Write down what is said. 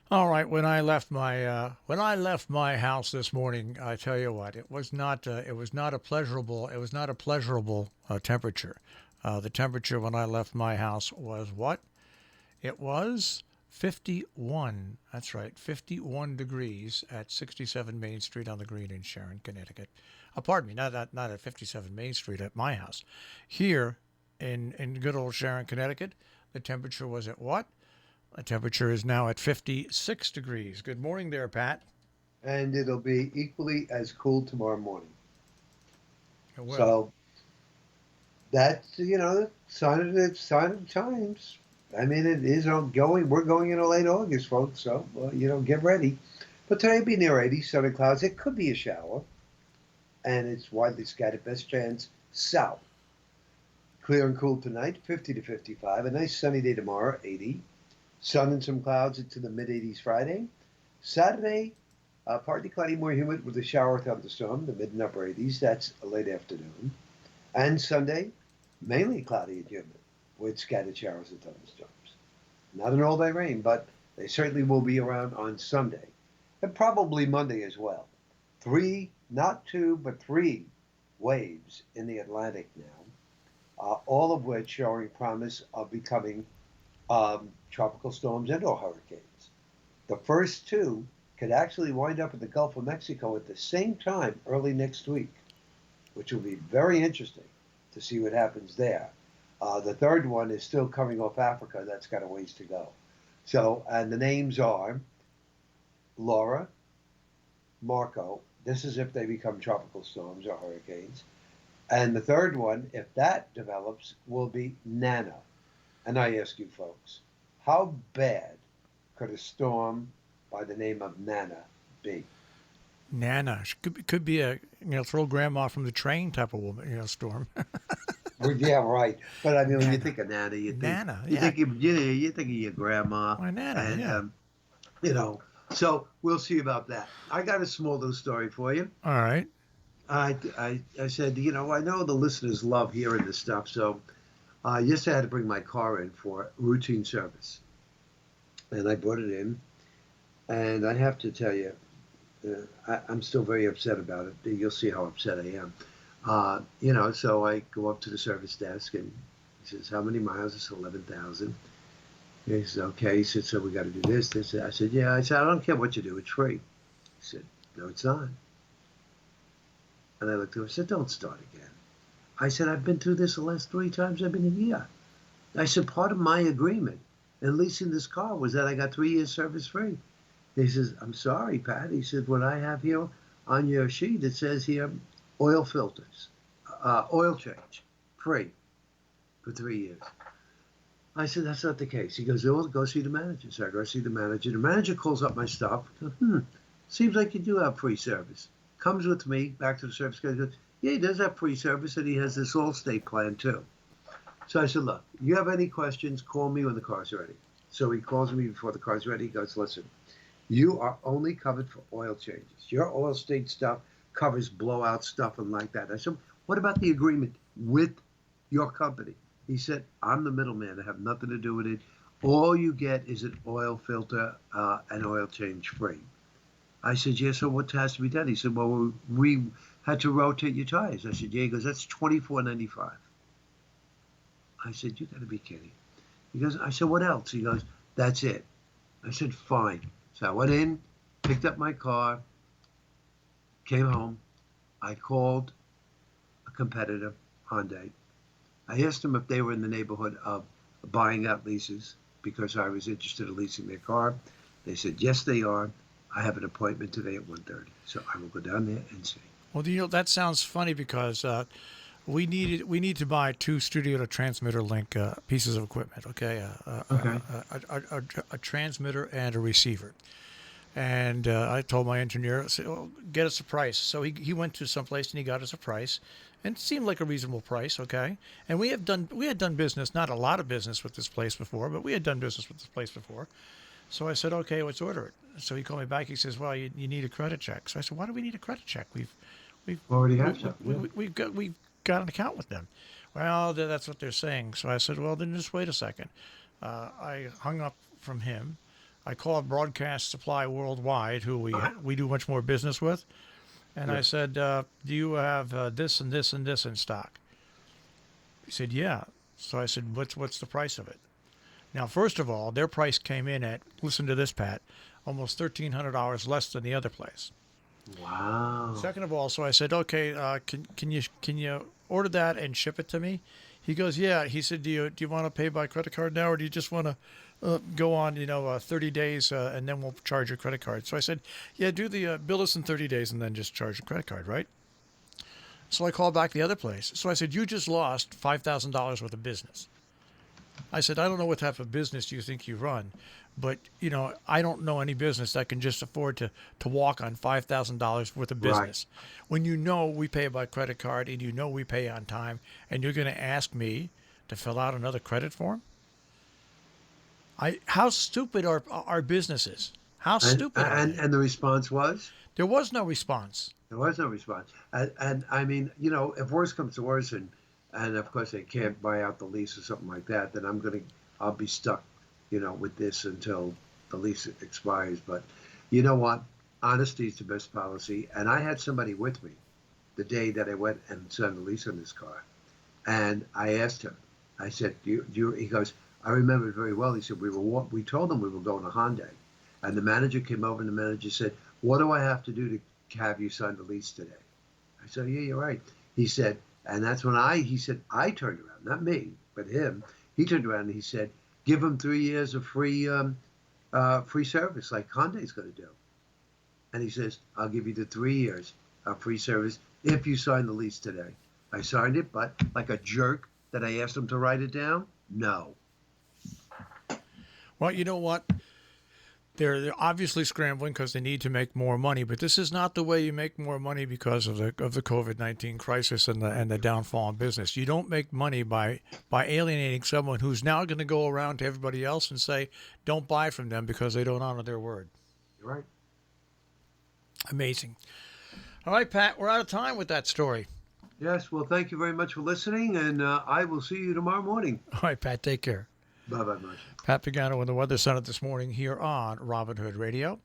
All right. When I left my house this morning, I tell you what, it was not a pleasurable temperature. The temperature when I left my house was what? It was 51. That's right, 51 degrees at 67 Main Street on the Green in Sharon, Connecticut. Pardon me, not at 57 Main Street at my house. Here in good old Sharon, Connecticut, the temperature was at what? The temperature is now at 56 degrees. Good morning there, Pat. And it'll be equally as cool tomorrow morning. It will. So that's sign of the times. I mean, it is going. We're going into late August, folks. So get ready. But today will be near 80, sunny clouds. It could be a shower, and it's widely scattered. Best chance south. Clear and cool tonight, 50 to 55. A nice sunny day tomorrow, 80. Sun and some clouds into the mid 80s Friday. Saturday, partly cloudy, more humid with a shower thunderstorm, the mid and upper 80s. That's a late afternoon. And Sunday, mainly cloudy and humid with scattered showers and thunderstorms. Not an all day rain, but they certainly will be around on Sunday and probably Monday as well. Three, not two, but three waves in the Atlantic now, all of which showing promise of becoming tropical storms and or hurricanes. The first two could actually wind up in the Gulf of Mexico at the same time early next week, which will be very interesting to see what happens there. The third one is still coming off Africa. That's got a ways to go. So, and the names are Laura, Marco. This is if they become tropical storms or hurricanes. And the third one, if that develops, will be Nana. And I ask you folks, how bad could a storm by the name of Nana be? Nana could be a throw grandma from the train type of woman, storm. Well, yeah, right. But I mean, when you Nana, think of Nana, Nana, you yeah, think you think of your grandma, why Nana, and yeah. you know. So we'll see about that. I got a small little story for you. All right. I said, I know the listeners love hearing this stuff. So yesterday I had to bring my car in for routine service, and I brought it in, and I have to tell you, I'm still very upset about it. You'll see how upset I am. So I go up to the service desk, and he says, "How many miles?" I said, 11,000. He says, "Okay." He said, "So we got to do this, this." I said, "Yeah." I said, "I don't care what you do. It's free." He said, "No, it's not." And I looked at him and said, "Don't start again." I said, "I've been through this the last three times I've been here." I said, "Part of my agreement in leasing this car was that I got 3 years service free." He says, "I'm sorry, Pat." He said, "What I have here on your sheet, it says here, oil filters, oil change, free for 3 years." I said, "That's not the case." He goes, "Oh, go see the manager." So I go see the manager. The manager calls up my stuff. Seems like you do have free service. Comes with me back to the service guy. He goes, "Yeah, he does have free service, and he has this all-state plan too." So I said, "Look, you have any questions, call me when the car's ready." So he calls me before the car's ready. He goes, "Listen, you are only covered for oil changes. Your oil state stuff covers blowout stuff and like that." I said, "What about the agreement with your company?" He said, "I'm the middleman. I have nothing to do with it. All you get is an oil filter and oil change free." I said, "Yeah, so what has to be done?" He said, "Well, we had to rotate your tires." I said, "Yeah." He goes, "That's 24.95." I said, "You got to be kidding." He goes, I said, "What else?" He goes, "That's it." I said, "Fine." So I went in, picked up my car, came home. I called a competitor, Hyundai. I asked them if they were in the neighborhood of buying out leases because I was interested in leasing their car. They said, "Yes, they are. I have an appointment today at 1:30. So I will go down there and see." Well, that sounds funny because we need to buy two studio to transmitter link pieces of equipment. Okay, Okay. a transmitter and a receiver. And I told my engineer, I said, "Well, get us a price." So he went to some place and he got us a price, and it seemed like a reasonable price. Okay, and we had done business, not a lot of business with this place before, but we had done business with this place before. So I said, "Okay, let's order it." So he called me back. He says, "Well, you need a credit check." So I said, "Why do we need a credit check? We've Already have some, yeah. we've got an account with them." Well, that's what they're saying. So I said, "Well, then just wait a second." I hung up from him. I called Broadcast Supply Worldwide, who we do much more business with, and I said, "Do you have this and this and this in stock?" He said, "Yeah." So I said, "What's the price of it?" Now, first of all, their price came in at, listen to this, Pat, almost $1,300 less than the other place. Wow. Second of all, so I said, "Okay, can you order that and ship it to me?" He goes, "Yeah." He said, "Do you want to pay by credit card now, or do you just want to go on 30 days and then we'll charge your credit card?" So I said, "Yeah, do the bill us in 30 days and then just charge the credit card, right?" So I called back the other place. So I said, "You just lost $5,000 worth of business." I said, "I don't know what type of business you think you run, but I don't know any business that can just afford to walk on $5,000 worth of business. When we pay by credit card and we pay on time, and you're going to ask me to fill out another credit form? How stupid are our businesses? How stupid are they?" And the response was? There was no response. There was no response. And I mean, if worse comes to worse, and of course they can't buy out the lease or something like that, then I'll be stuck, with this until the lease expires. But you know what? Honesty is the best policy. And I had somebody with me the day that I went and signed the lease on this car. And I asked him, I said, he goes, "I remember it very well." He said, we told him we were going to Hyundai. And the manager came over and the manager said, "What do I have to do to have you sign the lease today?" I said, "Yeah, you're right." He said, and that's when he said, I turned around, not me, but him. He turned around and he said, "Give him 3 years of free service like Hyundai's going to do." And he says, "I'll give you the 3 years of free service if you sign the lease today." I signed it, but like a jerk that I asked him to write it down? No. Well, you know what? They're obviously scrambling because they need to make more money, but this is not the way you make more money because of the COVID-19 crisis and the downfall in business. You don't make money by alienating someone who's now going to go around to everybody else and say, "Don't buy from them because they don't honor their word." You're right. Amazing. All right, Pat, we're out of time with that story. Yes, well, thank you very much for listening, and I will see you tomorrow morning. All right, Pat, take care. Bye-bye, Marcia. Pat Pagano in the Weather Center this morning here on Robin Hood Radio.